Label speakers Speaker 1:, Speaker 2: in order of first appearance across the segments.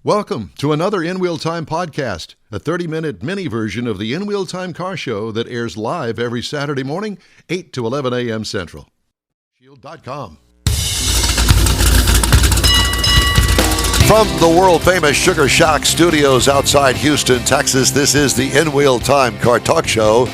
Speaker 1: Welcome to another In Wheel Time podcast, a 30-minute mini version of the In Wheel Time car show that airs live every Saturday morning, 8 to 11 a.m. Central. Shield.com.
Speaker 2: From the world-famous Sugar Shack Studios outside Houston, Texas, this is the In Wheel Time Car Talk Show.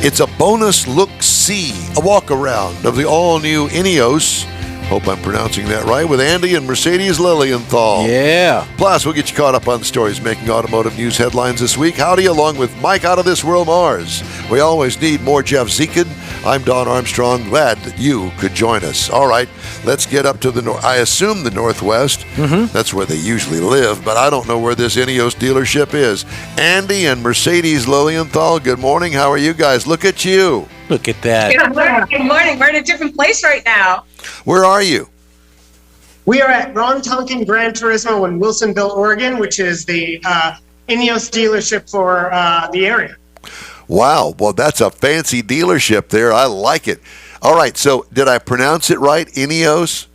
Speaker 2: It's a bonus look-see, a walk-around of the all-new Ineos. Hope I'm pronouncing that right, with Andy and Mercedes Lilienthal.
Speaker 3: Yeah.
Speaker 2: Plus, we'll get you caught up on the stories making automotive news headlines this week. Howdy, along with Mike out of this world, Mars. We always need more Jeff Zekin. I'm Don Armstrong. Glad that you could join us. All right, let's get up to the north. I assume the Northwest. That's where they usually live, but I don't know where this Ineos dealership is. Andy and Mercedes Lilienthal, good morning. How are you guys? Look at you.
Speaker 3: Look at that.
Speaker 4: Good morning. We're in a different place right now.
Speaker 2: Where are you?
Speaker 5: We are at Ron Tonkin Gran Turismo in Wilsonville, Oregon, which is the Ineos dealership for the area.
Speaker 2: Wow. Well, that's a fancy dealership there. I like it. All right. So did I pronounce it right? Ineos?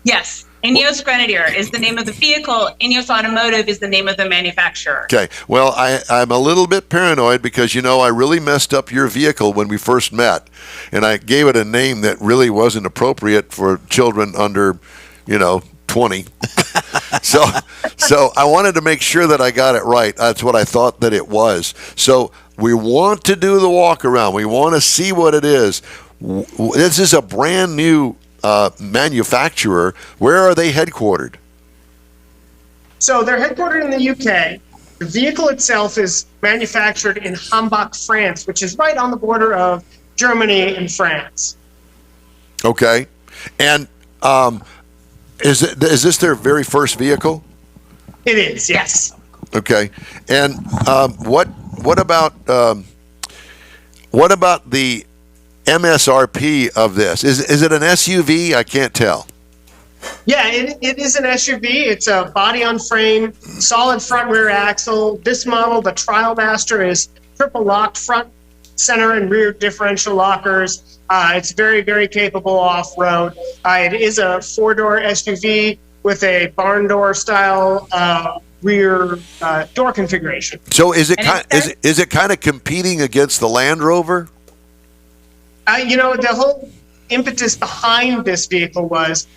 Speaker 4: Yes. Ineos Grenadier is the name of the vehicle. Ineos Automotive is the name of the manufacturer.
Speaker 2: Okay. Well, I'm a little bit paranoid because, I really messed up your vehicle when we first met. And I gave it a name that really wasn't appropriate for children under, 20. So I wanted to make sure that I got it right. That's what I thought that it was. So we want to do the walk around. We want to see what it is. This is a brand new manufacturer. Where are they headquartered?
Speaker 5: So they're headquartered in the UK. The vehicle itself is manufactured in Embark, France, which is right on the border of Germany and France.
Speaker 2: Okay. And is this their very first vehicle?
Speaker 5: It is, yes.
Speaker 2: Okay. And what about the MSRP of this? Is it an SUV? I can't tell.
Speaker 5: Yeah, it is an SUV. It's a body on frame, solid front rear axle. This model, the Trial Master, is triple locked front, center, and rear differential lockers. It's very, very capable off-road. It is a four-door SUV with a barn door style rear door configuration.
Speaker 2: So is it kind of competing against the Land Rover?
Speaker 5: The whole impetus behind this vehicle was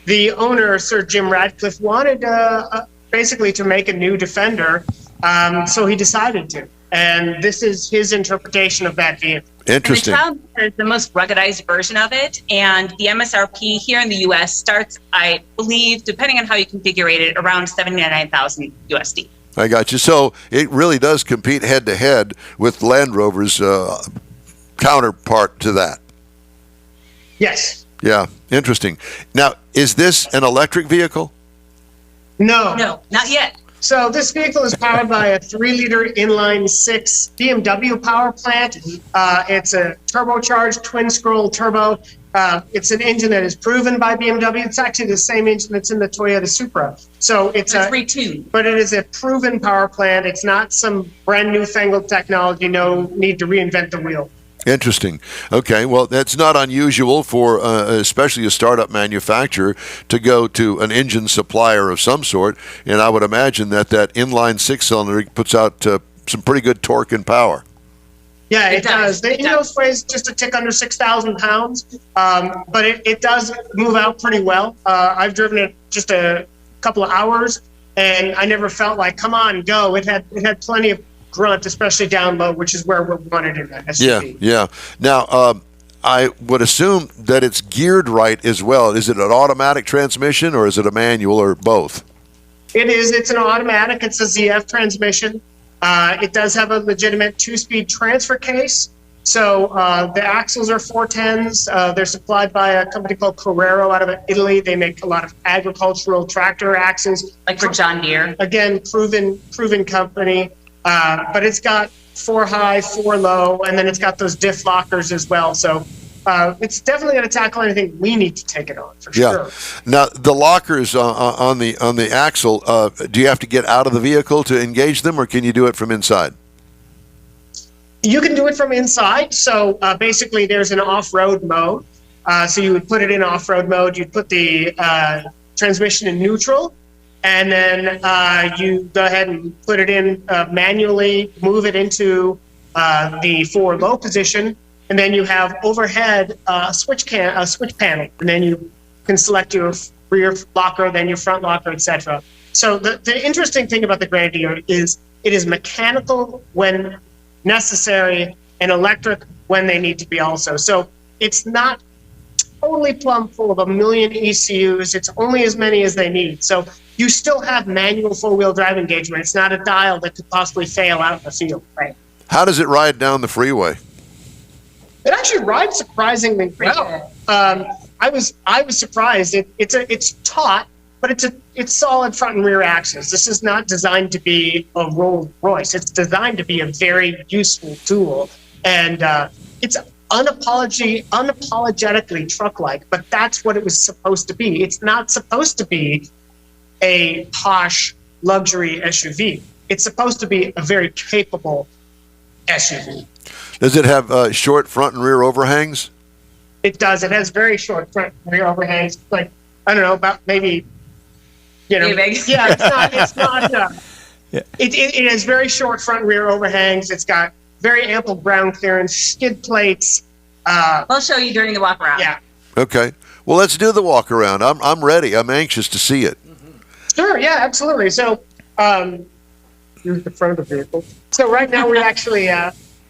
Speaker 5: the owner, Sir Jim Radcliffe, wanted basically to make a new Defender, so he decided to. And this is his interpretation of that vehicle.
Speaker 2: Interesting.
Speaker 4: And the Trial is the most ruggedized version of it, and the MSRP here in the U.S. starts, I believe, depending on how you configure it, around $79,000 USD.
Speaker 2: I got you. So it really does compete head-to-head with Land Rover's counterpart to that.
Speaker 5: Yes.
Speaker 2: Yeah, interesting. Now, is this an electric vehicle?
Speaker 5: No,
Speaker 4: not yet.
Speaker 5: So this vehicle is powered by a 3-liter inline-six BMW power plant. It's a turbocharged twin-scroll turbo. It's an engine that is proven by BMW. It's actually the same engine that's in the Toyota Supra. So it's
Speaker 4: retuned.
Speaker 5: But it is a proven power plant. It's not some brand new fangled technology. No need to reinvent the wheel. Interesting.
Speaker 2: Okay, well, that's not unusual for especially a startup manufacturer to go to an engine supplier of some sort, and I would imagine that inline-six cylinder puts out some pretty good torque and power.
Speaker 5: Yeah, it does. The Ineos weighs just a tick under 6,000 pounds, but it does move out pretty well. I've driven it just a couple of hours, and I never felt like, come on, go. It had plenty of grunt, especially down low, which is where we wanted in that SUV.
Speaker 2: Yeah. Now, I would assume that it's geared right as well. Is it an automatic transmission or is it a manual or both?
Speaker 5: It is. It's an automatic. It's a ZF transmission. It does have a legitimate 2-speed transfer case. So the axles are 410s. They're supplied by a company called Carrero out of Italy. They make a lot of agricultural tractor axles.
Speaker 4: Like for John Deere.
Speaker 5: Again, proven company. But it's got 4 high, 4 low, and then it's got those diff lockers as well. So it's definitely going to tackle anything we need to take it on for sure.
Speaker 2: Now the lockers on the axle, do you have to get out of the vehicle to engage them, or can you do it from inside?
Speaker 5: You can do it from inside. So basically, there's an off-road mode. So you would put it in off-road mode. You'd put the transmission in neutral. and then you go ahead and put it in manually, move it into the forward low position, and then you have overhead switch panel, and then you can select your rear locker, then your front locker, etc. So the interesting thing about the Grenadier is it is mechanical when necessary and electric when they need to be also. So it's not totally plumb full of a million ECUs. It's only as many as they need. So you still have manual four-wheel drive engagement. It's not a dial that could possibly fail out in the field. Right.
Speaker 2: How does it ride down the freeway?
Speaker 5: It actually rides surprisingly well. I was surprised. It's taut, but it's solid front and rear axles. This is not designed to be a Rolls Royce. It's designed to be a very useful tool, and it's unapologetically truck-like. But that's what it was supposed to be. It's not supposed to be a posh luxury SUV. It's supposed to be a very capable SUV.
Speaker 2: Does it have short front and rear overhangs?
Speaker 5: It does. It has very short front and rear overhangs. Like, I don't know, about maybe,
Speaker 4: big.
Speaker 5: Yeah, it's not. Yeah. It has very short front and rear overhangs. It's got very ample ground clearance, skid plates.
Speaker 4: I'll show you during the walk around.
Speaker 5: Yeah.
Speaker 2: Okay. Well, let's do the walk around. I'm ready. I'm anxious to see it.
Speaker 5: Sure. Yeah, absolutely. So, here's the front of the vehicle. So right now we actually,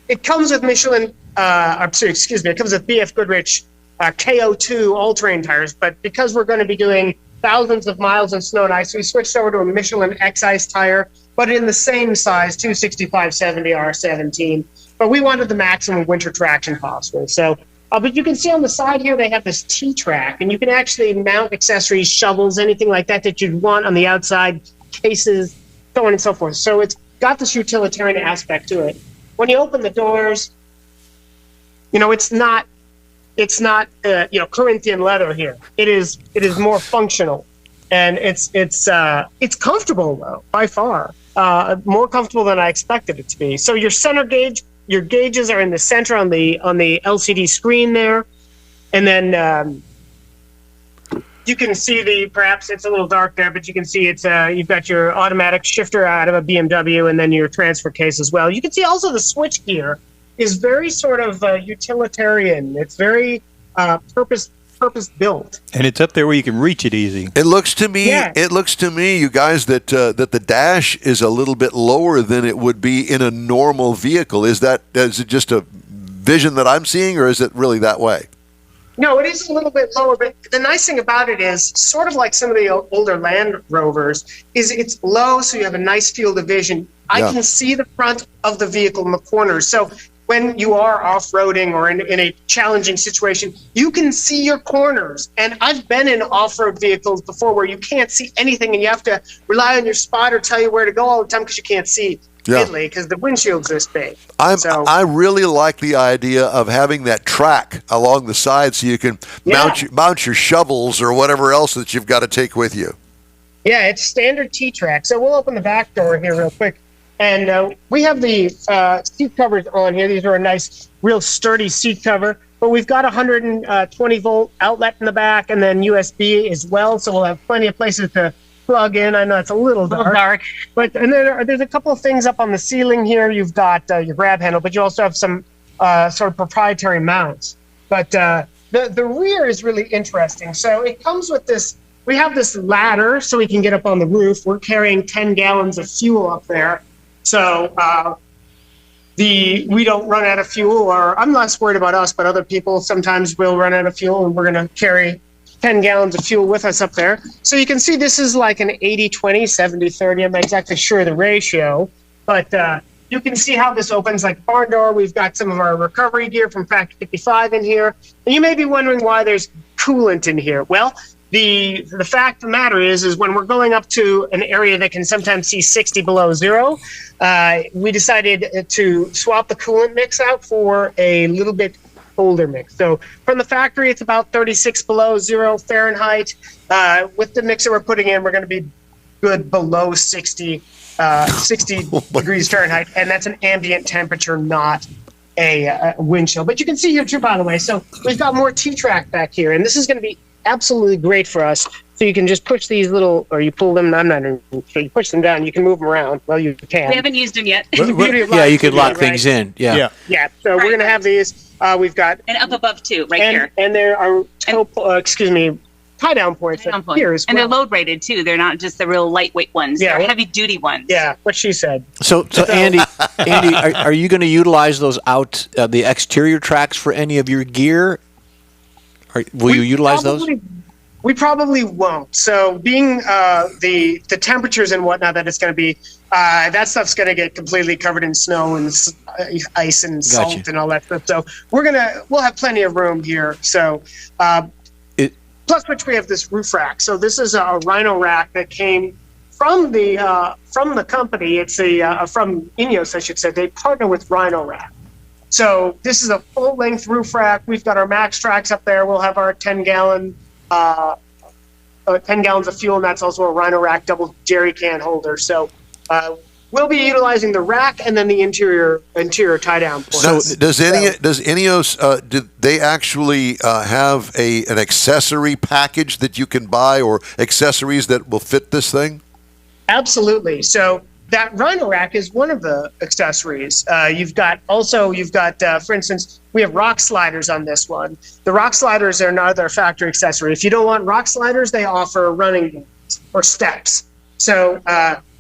Speaker 5: it comes with Michelin, it comes with BF Goodrich KO2 all-terrain tires, but because we're going to be doing thousands of miles in snow and ice, we switched over to a Michelin X-Ice tire, but in the same size, 265/70 R17. But we wanted the maximum winter traction possible. So, but you can see on the side here, they have this T-track, and you can actually mount accessories, shovels, anything like that you'd want on the outside, cases, so on and so forth. So it's got this utilitarian aspect to it. When you open the doors, it's not Corinthian leather here. It is more functional, and it's comfortable though, by far, more comfortable than I expected it to be. So your center gauge, your gauges are in the center on the LCD screen there, and then you can see perhaps it's a little dark there, but you can see it's you've got your automatic shifter out of a BMW, and then your transfer case as well. You can see also the switch gear is very sort of utilitarian. It's very purpose built,
Speaker 3: and it's up there where you can reach it easy.
Speaker 2: It looks to me,
Speaker 5: Yeah.
Speaker 2: you guys, that the dash is a little bit lower than it would be in a normal vehicle. Is it just a vision that I'm seeing, or is it really that way?
Speaker 5: No, it is a little bit lower, but the nice thing about it is, sort of like some of the older Land Rovers, is it's low, so you have a nice field of vision. I can see the front of the vehicle in the corners. So when you are off-roading or in a challenging situation, you can see your corners. And I've been in off-road vehicles before where you can't see anything, and you have to rely on your spotter to tell you where to go all the time because you can't see diddly because the windshield's this big.
Speaker 2: I really like the idea of having that track along the side so you can mount your shovels or whatever else that you've got to take with you.
Speaker 5: Yeah, it's standard T-track. So we'll open the back door here real quick. And we have the seat covers on here. These are a nice, real sturdy seat cover. But we've got a 120-volt outlet in the back, and then USB as well. So we'll have plenty of places to plug in. I know it's a little dark. But and then there's a couple of things up on the ceiling here. You've got your grab handle, but you also have some sort of proprietary mounts. But the rear is really interesting. So it comes with this. We have this ladder so we can get up on the roof. We're carrying 10 gallons of fuel up there. So we don't run out of fuel, or I'm less worried about us, but other people sometimes will run out of fuel, and we're going to carry 10 gallons of fuel with us up there. So you can see this is like an 80-20, 70-30. I'm not exactly sure the ratio, but you can see how this opens like barn door. We've got some of our recovery gear from Factory 55 in here. And you may be wondering why there's coolant in here. Well, the fact of the matter is when we're going up to an area that can sometimes see 60 below zero, we decided to swap the coolant mix out for a little bit colder mix. So from the factory, it's about 36 below zero Fahrenheit. With the mixer we're putting in, we're going to be good below 60 degrees Fahrenheit, and that's an ambient temperature, not a wind chill. But you can see here too, by the way. So we've got more T-track back here, and this is going to be absolutely great for us So you can just push these little, or you pull them. I'm not even sure. You push them down. You can move them around. Well, you can.
Speaker 4: We haven't used them yet.
Speaker 6: Yeah, you could lock things in. Yeah.
Speaker 5: Yeah. So we're gonna have these. We've got
Speaker 4: And up above too, right here.
Speaker 5: and there are tie down points
Speaker 4: Tie-down points.
Speaker 5: here as well.
Speaker 4: And they're load rated too. They're not just the real lightweight ones.
Speaker 5: Yeah.
Speaker 4: They're heavy duty ones.
Speaker 5: Yeah, what she said.
Speaker 6: So Andy, are you going to utilize those the exterior tracks for any of your gear? Will you utilize those?
Speaker 5: We probably won't. So being the temperatures and whatnot that it's going to be, that stuff's going to get completely covered in snow and ice and salt and all that stuff. So we'll have plenty of room here. So plus which we have this roof rack. So this is a Rhino rack that came from the company. It's from Ineos, I should say. They partner with Rhino Rack. So this is a full length roof rack. We've got our max tracks up there. We'll have our 10 gallons of fuel, and that's also a Rhino Rack double jerry can holder. So we'll be utilizing the rack and then the interior tie down points.
Speaker 2: So does Ineos did they actually have an accessory package that you can buy, or accessories that will fit this thing?
Speaker 5: Absolutely. So that Rhino Rack is one of the accessories. You've got, for instance, we have rock sliders on this one. The rock sliders are another factory accessory. If you don't want rock sliders, they offer running boards or steps. So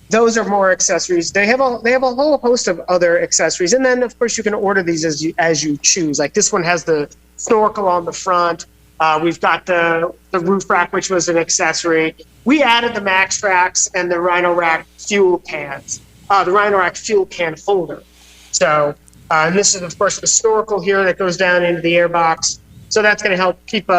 Speaker 5: those are more accessories. They have a whole host of other accessories, and then of course you can order these as you choose. Like this one has the snorkel on the front. We've got the roof rack, which was an accessory. We added the max tracks and the Rhino Rack fuel cans, the Rhino Rack fuel can holder. So, and this is of course the snorkel here that goes down into the air box. So that's going to help keep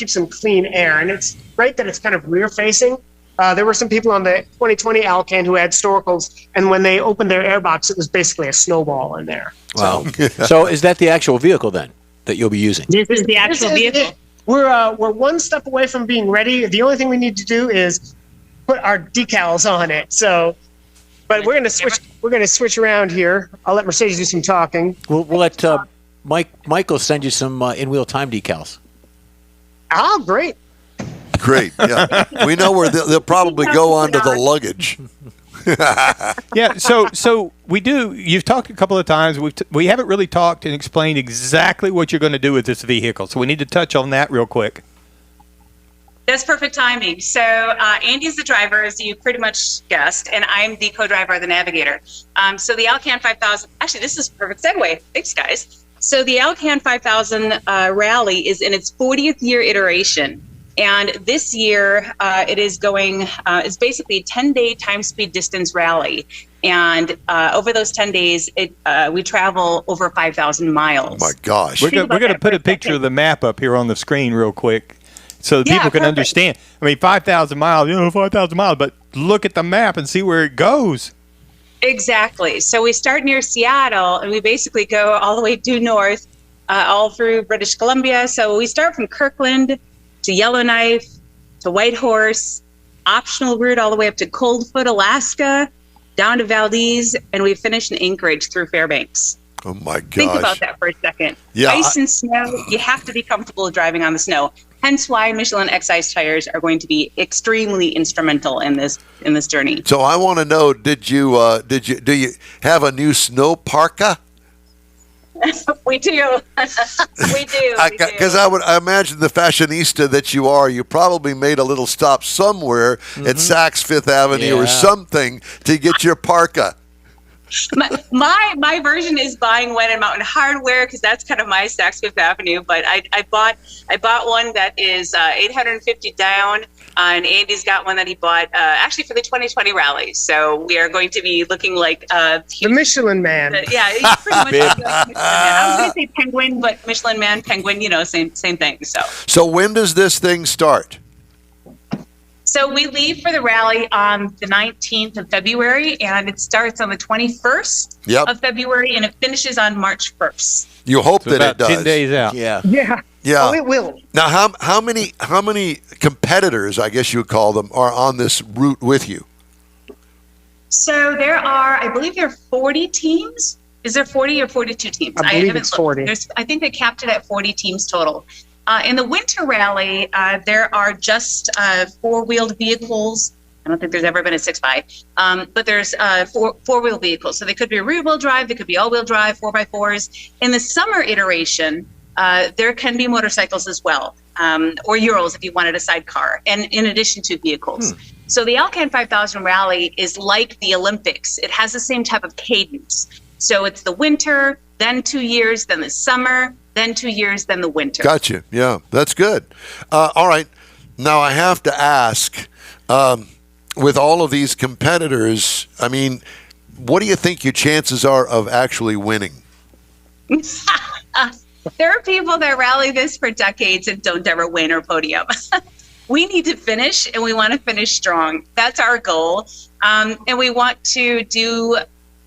Speaker 5: some clean air. And it's great that it's kind of rear facing. There were some people on the 2020 Alcan who had snorkels, and when they opened their air box, it was basically a snowball in there.
Speaker 6: Wow. So is that the actual vehicle then that you'll be using?
Speaker 4: This is the actual vehicle.
Speaker 5: We're one step away from being ready. The only thing we need to do is put our decals on it. So, but we're gonna switch. We're gonna switch around here. I'll let Mercedes do some talking.
Speaker 6: We'll let Michael send you some in-wheel time decals.
Speaker 5: Oh, great.
Speaker 2: Great. Yeah, we know where they'll probably go onto the luggage.
Speaker 3: Yeah, so we do. You've talked a couple of times. We haven't really talked and explained exactly what you're going to do with this vehicle. So we need to touch on that real quick.
Speaker 4: That's perfect timing. So Andy's the driver, as you pretty much guessed, and I'm the co-driver, the navigator. So the Alcan 5000. Actually, this is a perfect segue. Thanks, guys. So the Alcan 5000 Rally is in its 40th year iteration. And this year, it is going, it's basically a 10-day time, speed, distance rally. And over those 10 days, we travel over 5,000 miles.
Speaker 2: Oh, my gosh.
Speaker 3: We're going to put a picture of the map up here on the screen real quick so that people can understand. I mean, 5,000 miles, 5,000 miles, but look at the map and see where it goes.
Speaker 4: Exactly. So we start near Seattle, and we basically go all the way due north, all through British Columbia. So we start from Kirkland to Yellowknife, to Whitehorse, optional route all the way up to Coldfoot, Alaska, down to Valdez, and we finish in Anchorage through Fairbanks.
Speaker 2: Oh my gosh.
Speaker 4: Think about that for a second.
Speaker 2: Yeah,
Speaker 4: Ice and snow, you have to be comfortable driving on the snow. Hence why Michelin X-Ice tires are going to be extremely instrumental in this journey.
Speaker 2: So I want to know, do you have a new snow parka?
Speaker 4: We do. We do.
Speaker 2: Because I imagine the fashionista that you are, you probably made a little stop somewhere at Saks Fifth Avenue or something to get your parka.
Speaker 4: My version is buying one at Mountain Hardware because that's kind of my Saks Fifth Avenue. But I bought one that is $850 down, and Andy's got one that he bought actually for the 2020 rally. So we are going to be looking like
Speaker 5: the Michelin Man.
Speaker 4: Yeah, he's pretty much like Michelin Man. I was going to say penguin, but Michelin Man, penguin, same thing.
Speaker 2: So when does this thing start?
Speaker 4: So we leave for the rally on the 19th of February, and it starts on the 21st of February, and it finishes on March 1st.
Speaker 2: You hope that it does.
Speaker 3: 10 days out.
Speaker 6: Yeah.
Speaker 5: Oh, it will.
Speaker 2: Now, how many competitors, I guess you would call them, are on this route with you?
Speaker 4: So I believe there are 40 teams. Is there 40 or 42 teams?
Speaker 5: I believe it's 40.
Speaker 4: I think they capped it at 40 teams total. In the winter rally, there are just four-wheeled vehicles. I don't think there's ever been a 6x, but there's four-wheel vehicles. So they could be rear-wheel drive, they could be all-wheel drive, 4x4s. In the summer iteration, there can be motorcycles as well, or Euros if you wanted a sidecar, and in addition to vehicles. So the Alcan 5000 Rally is like the Olympics. It has the same type of cadence. So it's the winter, then 2 years, then the summer, then 2 years, then the winter.
Speaker 2: Gotcha. Yeah, that's good. All right. Now I have to ask, with all of these competitors, I mean, what do you think your chances are of actually winning?
Speaker 4: There are people that rally this for decades and don't ever win or podium. We need to finish, and we want to finish strong. That's our goal. And we want to do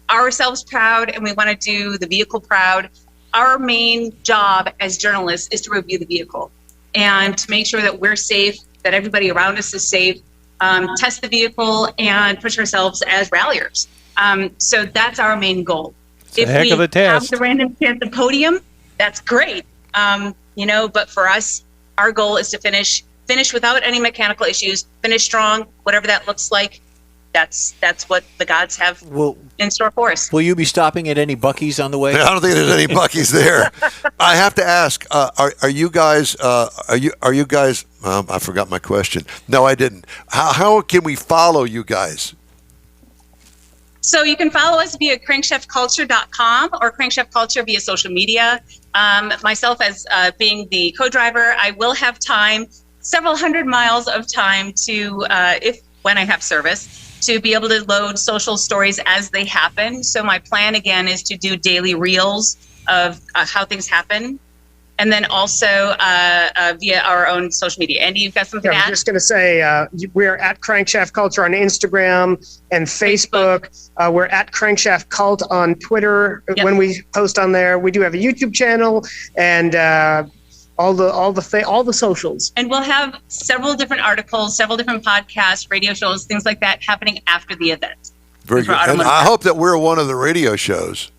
Speaker 4: ourselves proud, and we want to do the vehicle proud. Our main job as journalists is to review the vehicle and to make sure that we're safe, that everybody around us is safe, test the vehicle, and push ourselves as ralliers. So that's our main goal.
Speaker 3: It's a heck of a test.
Speaker 4: Have the random chance of podium, that's great. But for us, our goal is to finish without any mechanical issues, finish strong, whatever that looks like. That's what the gods have in store for us.
Speaker 6: Will you be stopping at any Buc-ee's on the way?
Speaker 2: I don't think there's any Buc-ee's there. I have to ask: Are you guys? I forgot my question. No, I didn't. How can we follow you guys?
Speaker 4: So you can follow us via crankshaftculture.com or Crankshaft Culture via social media. Myself, as being the co-driver, I will have time, several hundred miles of time to, when I have service, to be able to load social stories as they happen. So my plan, again, is to do daily reels of how things happen. And then also via our own social media. Andy, you've got something to add?
Speaker 5: I was just going to say, we're at Crankshaft Culture on Instagram and Facebook. We're at Crankshaft Cult on Twitter.
Speaker 4: Yep.
Speaker 5: When we post on there, we do have a YouTube channel and all the socials.
Speaker 4: And we'll have several different articles, several different podcasts, radio shows, things like that happening after the event.
Speaker 2: Very good. And I hope that we're one of the radio shows.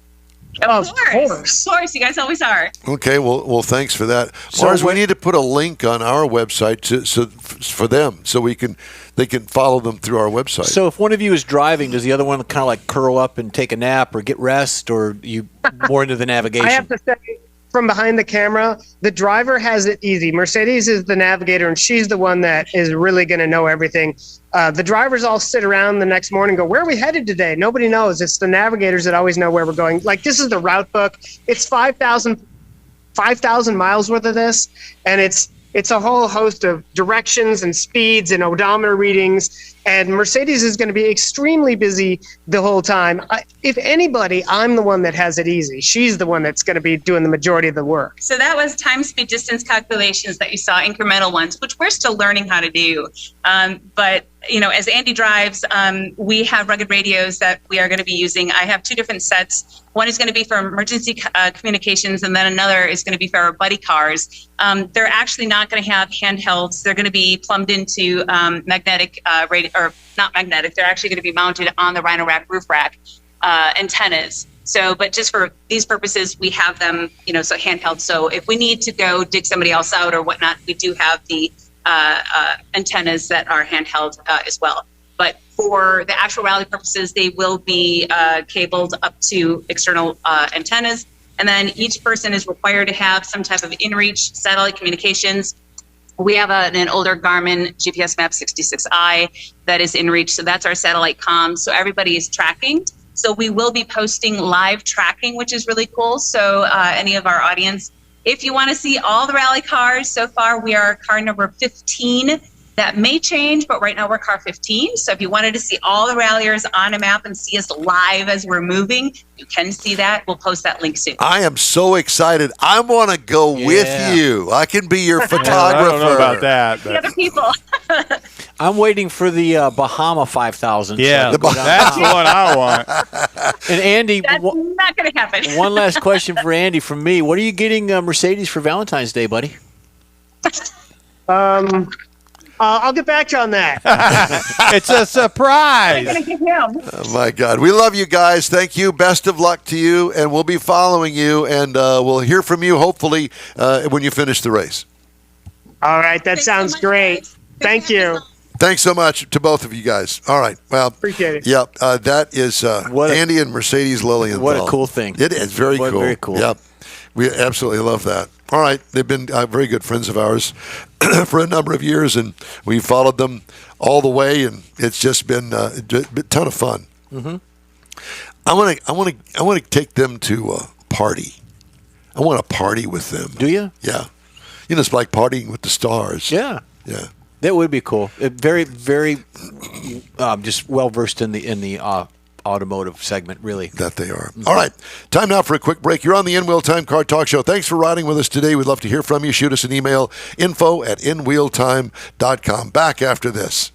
Speaker 4: Of course, you guys always are.
Speaker 2: Okay, well, thanks for that. Lars, we need to put a link on our website for them, so they can follow them through our website.
Speaker 6: So if one of you is driving, does the other one kind of like curl up and take a nap or get rest, or you more into the navigation?
Speaker 5: I have to say, from behind the camera, the driver has it easy. Mercedes is the navigator, and she's the one that is really going to know everything. The drivers all sit around the next morning and go, where are we headed today? Nobody knows. It's the navigators that always know where we're going. Like, this is the route book. It's 5,000 miles worth of this, and it's a whole host of directions and speeds and odometer readings. And Mercedes is going to be extremely busy the whole time. If anybody, I'm the one that has it easy. She's the one that's going to be doing the majority of the work.
Speaker 4: So that was time, speed, distance calculations that you saw, incremental ones, which we're still learning how to do. But as Andy drives, we have rugged radios that we are going to be using. I have two different sets. One is going to be for emergency communications, and then another is going to be for our buddy cars. They're actually not going to have handhelds. They're going to be plumbed into magnetic radio, or not magnetic. They're actually going to be mounted on the Rhino Rack roof rack antennas. So, but just for these purposes, we have them, so handheld. So if we need to go dig somebody else out or whatnot, we do have the antennas that are handheld as well. But for the actual rally purposes, they will be cabled up to external antennas. And then each person is required to have some type of in-reach satellite communications. We have an older Garmin GPS Map 66i that is in reach. So that's our satellite comms. So everybody is tracking. So we will be posting live tracking, which is really cool. So any of our audience, if you want to see all the rally cars, so far we are car number 15. That may change, but right now we're car 15. So if you wanted to see all the ralliers on a map and see us live as we're moving, you can see that. We'll post that link soon.
Speaker 2: I am so excited. I want to go with you. I can be your photographer.
Speaker 3: I don't know about that.
Speaker 4: The other people.
Speaker 6: I'm waiting for the Bahama 5000.
Speaker 3: Yeah,
Speaker 6: so
Speaker 3: that's the one I want.
Speaker 6: And Andy,
Speaker 4: That's not going to happen.
Speaker 6: one last question for Andy from me. What are you getting Mercedes for Valentine's Day, buddy?
Speaker 5: I'll get back to you on that.
Speaker 3: It's a surprise.
Speaker 4: I'm going to give him.
Speaker 2: Oh, my God. We love you guys. Thank you. Best of luck to you. And we'll be following you. And we'll hear from you, hopefully, when you finish the race.
Speaker 5: All right, that
Speaker 4: Thanks
Speaker 5: sounds
Speaker 4: so much,
Speaker 5: great.
Speaker 4: guys.
Speaker 5: Thank you.
Speaker 2: Thanks so much to both of you guys. All right. Well,
Speaker 5: Appreciate it.
Speaker 2: Yep. That is Andy and Mercedes Lilienthal.
Speaker 6: What a cool thing.
Speaker 2: It is very cool.
Speaker 6: Very cool.
Speaker 2: Yep. We absolutely love that. All right. They've been very good friends of ours for a number of years, and we followed them all the way, and it's just been a ton of fun. Mm-hmm. I want to take them to a party. I want to party with them.
Speaker 6: Do you?
Speaker 2: Yeah. It's like partying with the stars.
Speaker 6: Yeah.
Speaker 2: Yeah.
Speaker 6: That would be cool. Very, very, just well versed in the automotive segment, really.
Speaker 2: That they are. All right. Time now for a quick break. You're on the In-Wheel Time Car Talk Show. Thanks for riding with us today. We'd love to hear from you. Shoot us an email, info@inwheeltime.com. Back after this.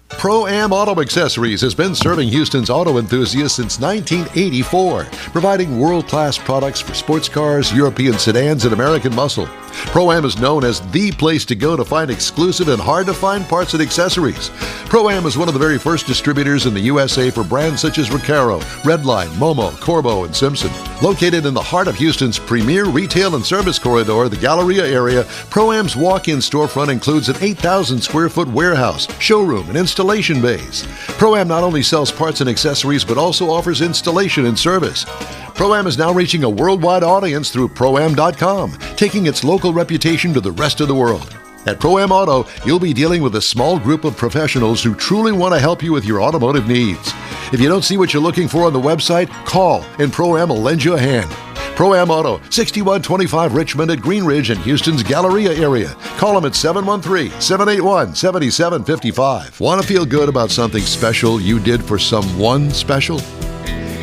Speaker 1: Pro-Am Auto Accessories has been serving Houston's auto enthusiasts since 1984, providing world-class products for sports cars, European sedans, and American muscle. Pro-Am is known as the place to go to find exclusive and hard-to-find parts and accessories. Pro-Am is one of the very first distributors in the USA for brands such as Recaro, Redline, Momo, Corbo, and Simpson. Located in the heart of Houston's premier retail and service corridor, the Galleria area, Pro-Am's walk-in storefront includes an 8,000-square-foot warehouse, showroom, and installation bays. Pro-Am not only sells parts and accessories, but also offers installation and service. Pro-Am is now reaching a worldwide audience through Pro-Am.com, taking its local reputation to the rest of the world. At Pro-Am Auto, you'll be dealing with a small group of professionals who truly want to help you with your automotive needs. If you don't see what you're looking for on the website, call and Pro-Am will lend you a hand. Pro-Am Auto, 6125 Richmond at Green Ridge in Houston's Galleria area. Call them at 713-781-7755. Want to feel good about something special you did for someone special?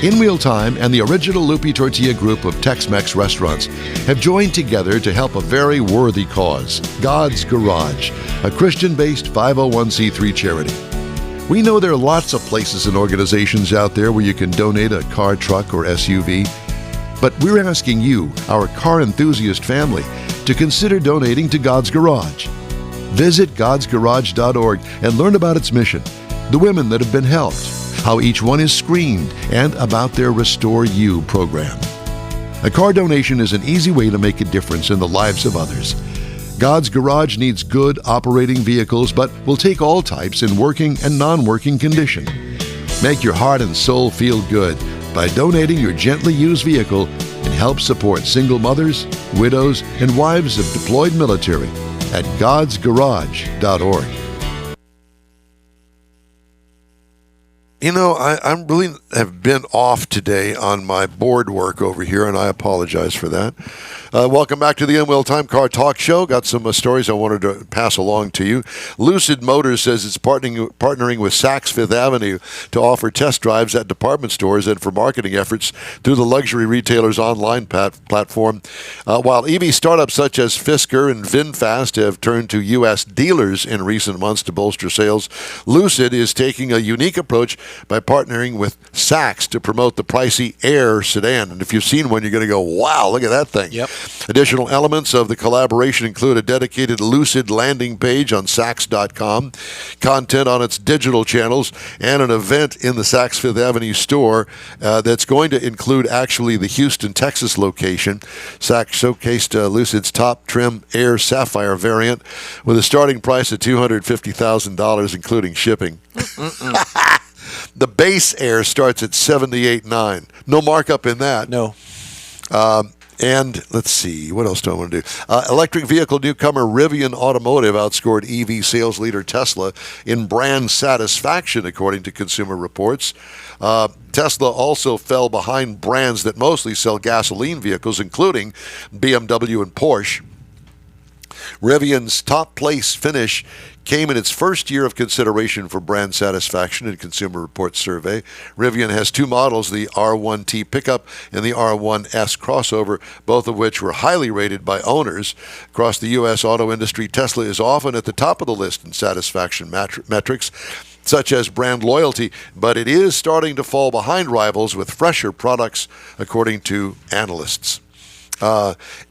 Speaker 1: In-Wheel Time and the original Lupi Tortilla group of Tex-Mex restaurants have joined together to help a very worthy cause, God's Garage, a Christian-based 501c3 charity. We know there are lots of places and organizations out there where you can donate a car, truck, or SUV, but we're asking you, our car enthusiast family, to consider donating to God's Garage. Visit godsgarage.org and learn about its mission, the women that have been helped, how each one is screened, and about their Restore You program. A car donation is an easy way to make a difference in the lives of others. God's Garage needs good operating vehicles, but will take all types in working and non-working condition. Make your heart and soul feel good by donating your gently used vehicle and help support single mothers, widows, and wives of deployed military at godsgarage.org.
Speaker 2: I really have been off today on my board work over here, and I apologize for that. Welcome back to the In-Wheel Time Car Talk Show. Got some stories I wanted to pass along to you. Lucid Motors says it's partnering with Saks Fifth Avenue to offer test drives at department stores and for marketing efforts through the luxury retailer's online platform. While EV startups such as Fisker and VinFast have turned to U.S. dealers in recent months to bolster sales, Lucid is taking a unique approach by partnering with Saks to promote the pricey Air sedan. And if you've seen one, you're going to go, wow, look at that thing.
Speaker 6: Yep.
Speaker 2: Additional elements of the collaboration include a dedicated Lucid landing page on Saks.com, content on its digital channels, and an event in the Saks Fifth Avenue store that's going to include actually the Houston, Texas location. Saks showcased Lucid's top trim Air Sapphire variant with a starting price of $250,000, including shipping. The base Air starts at $78,900. No markup in that.
Speaker 6: No.
Speaker 2: And let's see, what else do I want to do? Electric vehicle newcomer Rivian Automotive outscored EV sales leader Tesla in brand satisfaction, according to Consumer Reports. Tesla also fell behind brands that mostly sell gasoline vehicles, including BMW and Porsche. Rivian's top place finish came in its first year of consideration for brand satisfaction in Consumer Reports survey. Rivian has two models, the R1T pickup and the R1S crossover, both of which were highly rated by owners. Across the U.S. auto industry, Tesla is often at the top of the list in satisfaction metrics, such as brand loyalty, but it is starting to fall behind rivals with fresher products, according to analysts.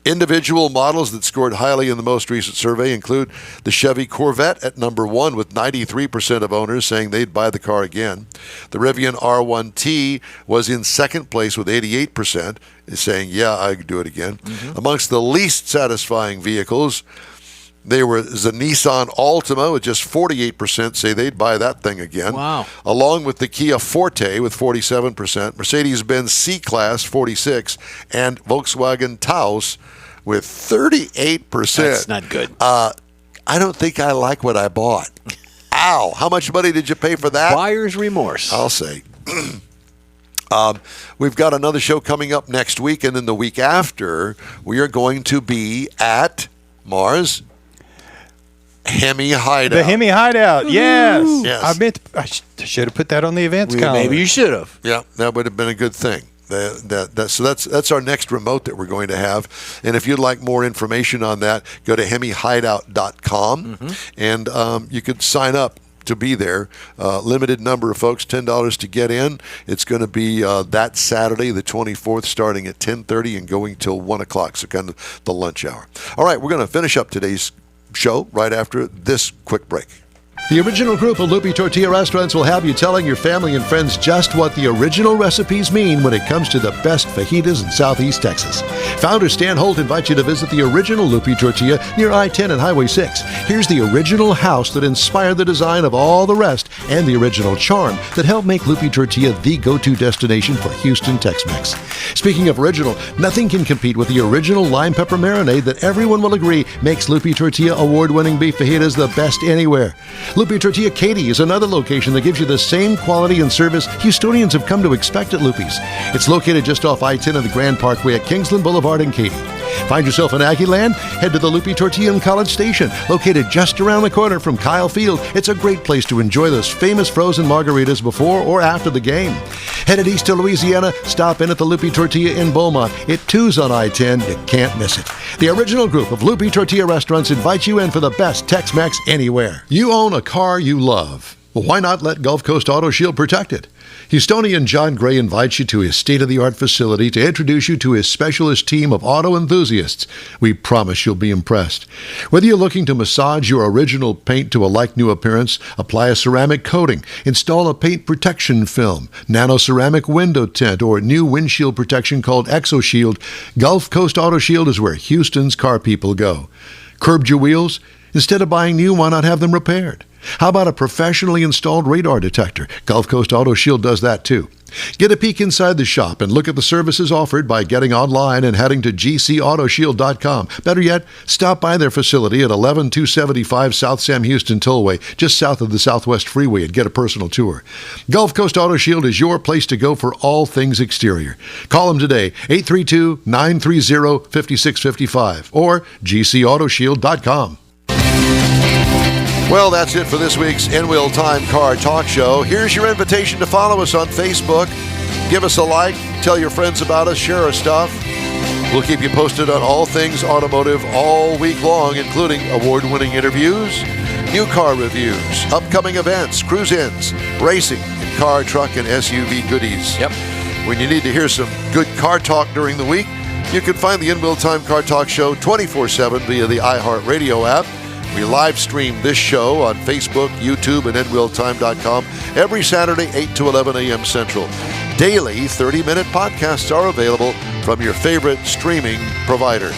Speaker 2: Individual models that scored highly in the most recent survey include the Chevy Corvette at number 1, with 93% of owners saying they'd buy the car again. The Rivian R1T was in second place with 88% saying, yeah, I'd do it again. Mm-hmm. Amongst the least satisfying vehicles, There's a Nissan Altima with just 48% say they'd buy that thing again.
Speaker 6: Wow.
Speaker 2: Along with the Kia Forte with 47%, Mercedes-Benz C-Class 46%, and Volkswagen Taos with 38%.
Speaker 6: That's not good.
Speaker 2: I don't think I like what I bought. Ow. How much money did you pay for that?
Speaker 6: Buyer's remorse.
Speaker 2: I'll say. We've got another show coming up next week, and then the week after, we are going to be at Mars Hemi Hideout.
Speaker 3: The Hemi Hideout, yes.
Speaker 2: Yes.
Speaker 3: I should have put that on the events calendar.
Speaker 6: Maybe you should have.
Speaker 2: Yeah, that would have been a good thing. So that's our next remote that we're going to have. And if you'd like more information on that, go to hemihideout.com, and you could sign up to be there. Limited number of folks, $10 to get in. It's going to be that Saturday, the 24th, starting at 10:30 and going till 1 o'clock, so kind of the lunch hour. All right, we're going to finish up today's show right after this quick break.
Speaker 1: The original group of Lupi Tortilla restaurants will have you telling your family and friends just what the original recipes mean when it comes to the best fajitas in Southeast Texas. Founder Stan Holt invites you to visit the original Lupi Tortilla near I-10 and Highway 6. Here's the original house that inspired the design of all the rest and the original charm that helped make Lupi Tortilla the go-to destination for Houston Tex-Mex. Speaking of original, nothing can compete with the original lime pepper marinade that everyone will agree makes Lupi Tortilla award-winning beef fajitas the best anywhere. Lupi Tortilla Katy is another location that gives you the same quality and service Houstonians have come to expect at Lupi's. It's located just off I-10 and the Grand Parkway at Kingsland Boulevard in Katy. Find yourself in Aggieland? Head to the Lupi Tortilla in College Station, located just around the corner from Kyle Field. It's a great place to enjoy those famous frozen margaritas before or after the game. Headed east to Louisiana, stop in at the Lupi Tortilla in Beaumont. It too's on I-10. You can't miss it. The original group of Lupi Tortilla restaurants invites you in for the best Tex-Mex anywhere. You own a car you love. Well, why not let Gulf Coast Auto Shield protect it? Houstonian John Gray invites you to his state-of-the-art facility to introduce you to his specialist team of auto enthusiasts. We promise you'll be impressed. Whether you're looking to massage your original paint to a like-new appearance, apply a ceramic coating, install a paint protection film, nano-ceramic window tint, or new windshield protection called ExoShield, Gulf Coast Auto Shield is where Houston's car people go. Curbed your wheels? Instead of buying new, why not have them repaired? How about a professionally installed radar detector? Gulf Coast Auto Shield does that too. Get a peek inside the shop and look at the services offered by getting online and heading to gcautoshield.com. Better yet, stop by their facility at 11275 South Sam Houston Tollway, just south of the Southwest Freeway, and get a personal tour. Gulf Coast Auto Shield is your place to go for all things exterior. Call them today, 832-930-5655 or gcautoshield.com.
Speaker 2: Well, that's it for this week's In-Wheel Time Car Talk Show. Here's your invitation to follow us on Facebook. Give us a like, tell your friends about us, share our stuff. We'll keep you posted on all things automotive all week long, including award-winning interviews, new car reviews, upcoming events, cruise-ins, racing, and car, truck, and SUV goodies.
Speaker 6: Yep.
Speaker 2: When you need to hear some good car talk during the week, you can find the In-Wheel Time Car Talk Show 24/7 via the iHeartRadio app. We live stream this show on Facebook, YouTube, and InWheelTime.com every Saturday, 8 to 11 a.m. Central. Daily 30-minute podcasts are available from your favorite streaming provider.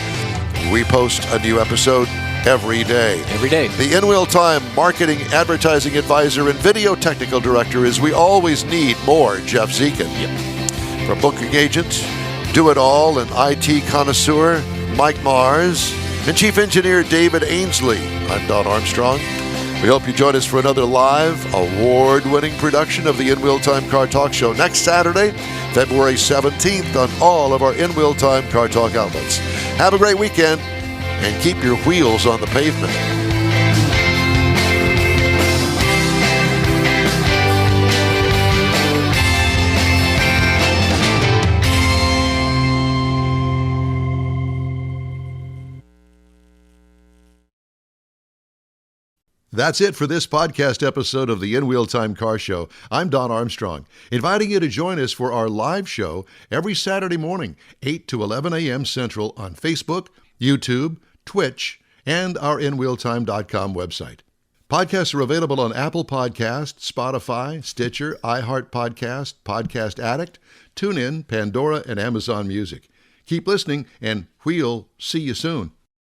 Speaker 2: We post a new episode every day.
Speaker 6: Every day.
Speaker 2: The In-Wheel Time Marketing Advertising Advisor and Video Technical Director is we always need more Jeff Zekin.
Speaker 6: Yep.
Speaker 2: From booking agent, do-it-all, and IT connoisseur, Mike Mars, and Chief Engineer David Ainsley. I'm Don Armstrong. We hope you join us for another live, award-winning production of the In-Wheel Time Car Talk Show next Saturday, February 17th, on all of our In-Wheel Time Car Talk outlets. Have a great weekend, and keep your wheels on the pavement.
Speaker 1: That's it for this podcast episode of the In-Wheel Time Car Show. I'm Don Armstrong, inviting you to join us for our live show every Saturday morning, 8 to 11 a.m. Central on Facebook, YouTube, Twitch, and our InWheelTime.com website. Podcasts are available on Apple Podcasts, Spotify, Stitcher, iHeart Podcast, Podcast Addict, TuneIn, Pandora, and Amazon Music. Keep listening, and we'll see you soon.